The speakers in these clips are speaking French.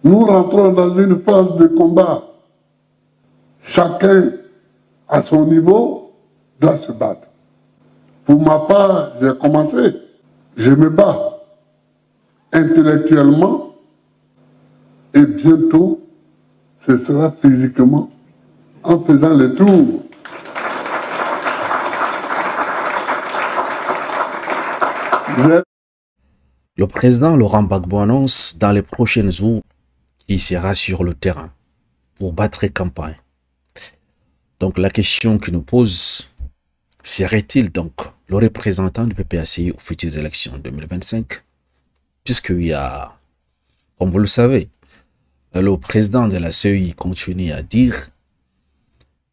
Nous rentrons dans une phase de combat. Chacun, à son niveau, doit se battre. Pour ma part, j'ai commencé. Je me bats intellectuellement et bientôt, ce sera physiquement en faisant les tours. Le président Laurent Gbagbo annonce dans les prochains jours qu'il sera sur le terrain pour battre campagne. Donc la question qui nous pose, serait-il donc le représentant du PPACI aux futures élections 2025? Puisqu'il y a, comme vous le savez, le président de la CEI continue à dire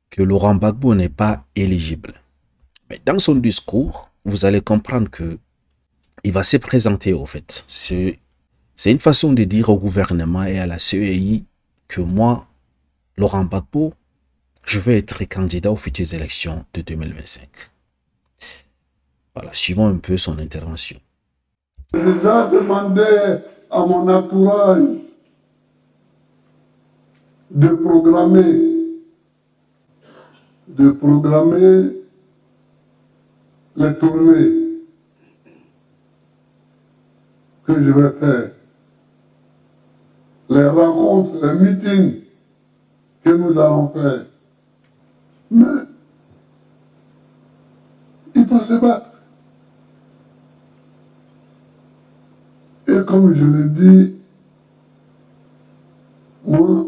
que Laurent Gbagbo n'est pas éligible. Mais dans son discours, vous allez comprendre que il va se présenter au fait. C'est une façon de dire au gouvernement et à la CEI que moi, Laurent Gbagbo, je vais être candidat aux futures élections de 2025. Voilà, suivons un peu son intervention. J'ai déjà demandé à mon entourage de programmer les tournées que je vais faire, les rencontres, les meetings que nous allons faire. Mais il faut se battre. Et comme je l'ai dit, moi,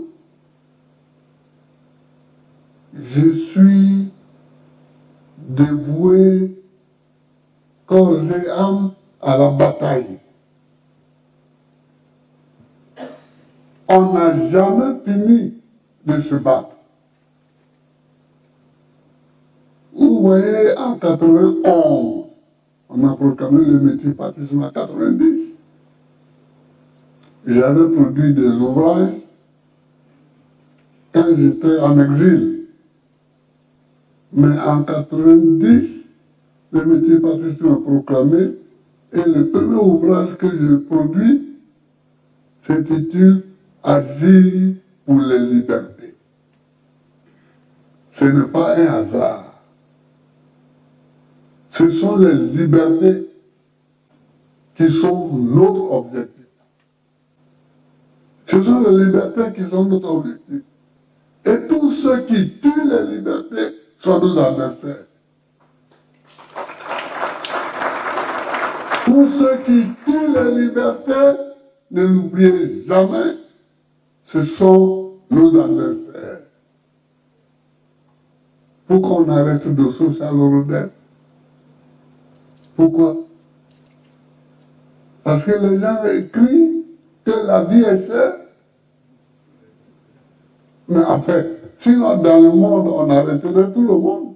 je suis dévoué corps et âme à la bataille. On n'a jamais fini de se battre. Vous voyez, en 91, on a proclamé le multipartisme en 90. J'avais produit des ouvrages quand j'étais en exil. Mais en 90, le multipartisme a proclamé et le premier ouvrage que j'ai produit s'intitule Agir pour les libertés. Ce n'est pas un hasard. Ce sont les libertés qui sont notre objectif. Ce sont les libertés qui sont notre objectif. Et tous ceux qui tuent les libertés sont nos adversaires. Tous ceux qui tuent les libertés, ne l'oubliez jamais, ce sont nos adversaires. Pourquoi on arrête de social Rodin? Pourquoi? Parce que les gens écrivent que la vie est chère. Mais en fait, sinon dans le monde, on arrêterait tout le monde.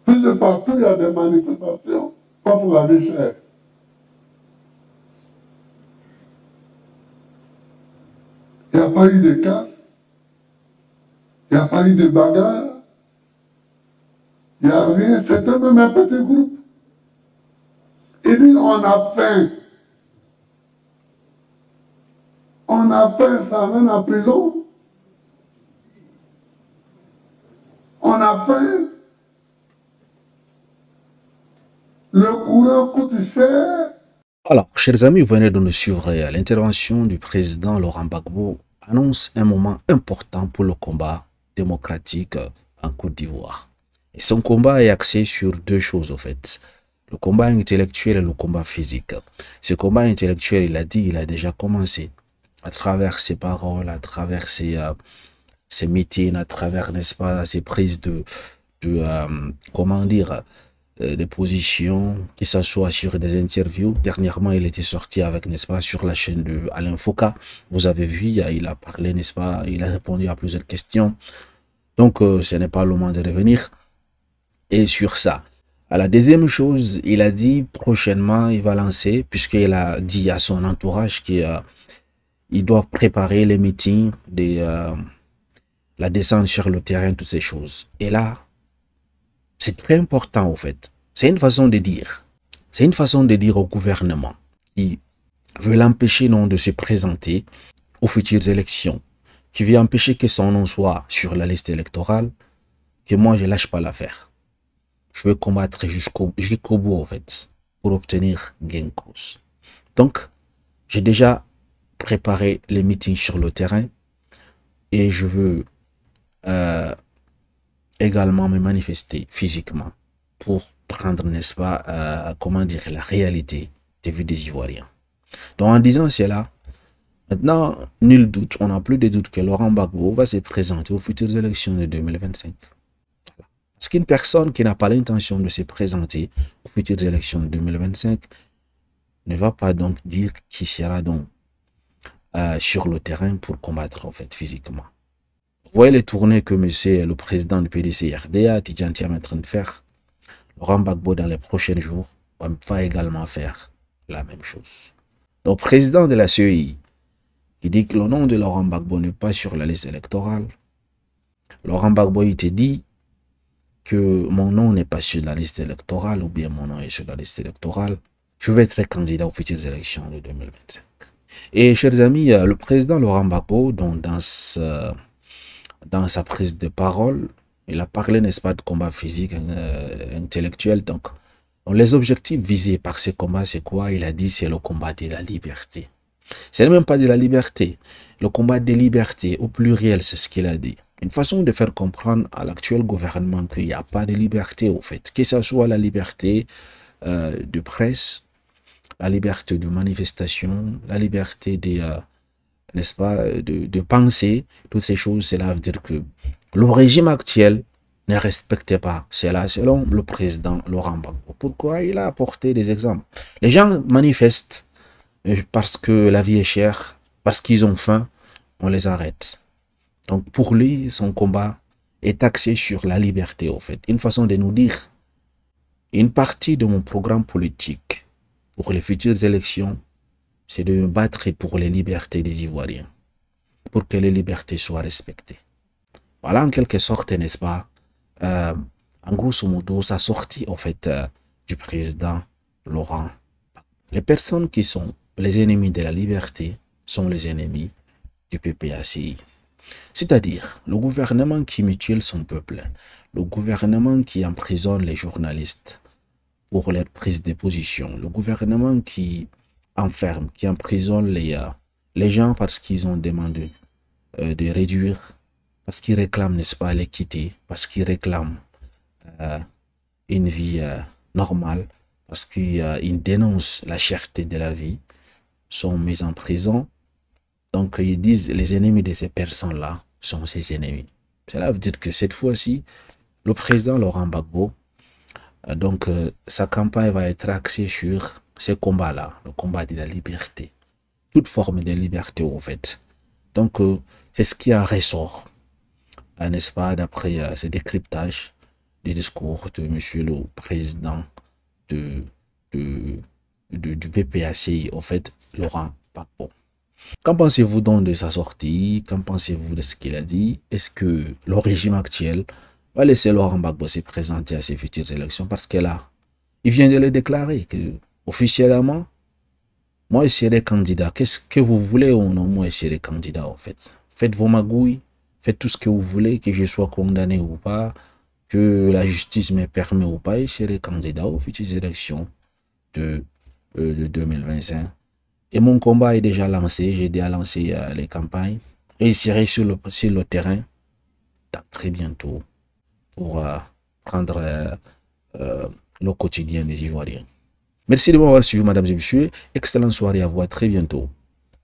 Puis de partout, il y a des manifestations contre la vie chère. Il n'y a pas eu de casse, il n'y a pas eu de bagarre, il n'y a rien, c'était même un petit groupe. Il dit on a faim. On a faim, ça amène en prison. On a faim. Le courant coûte cher. Alors, chers amis, vous venez de nous suivre. L'intervention du président Laurent Gbagbo annonce un moment important pour le combat démocratique en Côte d'Ivoire. Et son combat est axé sur deux choses, en fait. Le combat intellectuel et le combat physique. Ce combat intellectuel, il a dit, il a déjà commencé à travers ses paroles, à travers ses meetings, à travers, n'est-ce pas, ses prises comment dire, des positions, que ce soit sur des interviews. Dernièrement, il était sorti avec, n'est-ce pas, sur la chaîne de Alain Foucault. Vous avez vu, il a parlé, n'est-ce pas, il a répondu à plusieurs questions. Donc, ce n'est pas le moment de revenir. Et sur ça, à la deuxième chose, il a dit prochainement, il va lancer, puisqu'il a dit à son entourage qu'il doit préparer les meetings, la descente sur le terrain, toutes ces choses. Et là, c'est très important, au fait. C'est une façon de dire. C'est une façon de dire au gouvernement qui veut l'empêcher non de se présenter aux futures élections, qui veut empêcher que son nom soit sur la liste électorale, que moi je lâche pas l'affaire. Je veux combattre jusqu'au bout en fait, pour obtenir gain de cause. Donc, j'ai déjà préparé les meetings sur le terrain et je veux également me manifester physiquement pour prendre, n'est-ce pas, comment dire, la réalité des vues des Ivoiriens. Donc en disant cela, maintenant, nul doute, on n'a plus de doute que Laurent Gbagbo va se présenter aux futures élections de 2025. Parce qu'une personne qui n'a pas l'intention de se présenter aux futures élections de 2025 ne va pas donc dire qu'il sera donc sur le terrain pour combattre en fait physiquement. Vous voyez les tournées que monsieur le président du PDC RDA, Tidjane Thiam, est en train de faire. Laurent Gbagbo dans les prochains jours va également faire la même chose. Donc président de la CEI qui dit que le nom de Laurent Gbagbo n'est pas sur la liste électorale. Laurent Gbagbo il te dit que mon nom n'est pas sur la liste électorale ou bien mon nom est sur la liste électorale. Je vais être candidat aux futures élections de 2025. Et chers amis, le président Laurent Gbagbo, dans sa prise de parole, il a parlé, n'est-ce pas, de combat physique, intellectuel. Donc, les objectifs visés par ces combats, c'est quoi? Il a dit c'est le combat de la liberté. C'est même pas de la liberté. Le combat des libertés, au pluriel, c'est ce qu'il a dit. Une façon de faire comprendre à l'actuel gouvernement qu'il n'y a pas de liberté, au fait. Que ce soit la liberté de presse, la liberté de manifestation, la liberté des, n'est-ce pas, de penser, toutes ces choses, cela veut dire que le régime actuel ne respectait pas cela, selon le président Laurent Gbagbo. Pourquoi? Il a apporté des exemples. Les gens manifestent parce que la vie est chère, parce qu'ils ont faim, on les arrête. Donc pour lui, son combat est axé sur la liberté, au fait. Une façon de nous dire, une partie de mon programme politique pour les futures élections, c'est de me battre pour les libertés des Ivoiriens, pour que les libertés soient respectées. Voilà en quelque sorte, n'est-ce pas, en grosso modo, sa sortie, en fait, du président Laurent. Les personnes qui sont les ennemis de la liberté sont les ennemis du PPACI. C'est-à-dire, le gouvernement qui mutile son peuple, le gouvernement qui emprisonne les journalistes pour leur prise de position, le gouvernement qui enferme, qui emprisonne les gens parce qu'ils ont demandé de réduire, parce qu'ils réclament, n'est-ce pas, l'équité, parce qu'ils réclament une vie normale, parce qu'ils dénoncent la cherté de la vie, sont mis en prison. Donc ils disent les ennemis de ces personnes-là sont ses ennemis. Cela veut dire que cette fois-ci, le président Laurent Gbagbo, donc sa campagne va être axée sur ces combats-là, le combat de la liberté, toute forme de liberté en fait. Donc c'est ce qui en ressort, n'est-ce pas, d'après ce décryptage des discours de monsieur le président du PPACI, en fait, Laurent Gbagbo. Qu'en pensez-vous donc de sa sortie? Qu'en pensez-vous de ce qu'il a dit? Est-ce que le régime actuel va laisser Laurent Gbagbo se présenter à ses futures élections? Parce que là, il vient de le déclarer que officiellement, moi je serai candidat. Qu'est-ce que vous voulez ou non? Moi je serai candidat en fait. Faites vos magouilles, faites tout ce que vous voulez, que je sois condamné ou pas, que la justice me permet ou pas, je serai candidat aux futures élections de 2025. Et mon combat est déjà lancé, j'ai déjà lancé les campagnes. Et je serai sur le terrain très bientôt pour prendre le quotidien des Ivoiriens. Merci de m'avoir suivi, mesdames et messieurs. Excellente soirée à vous, à très bientôt.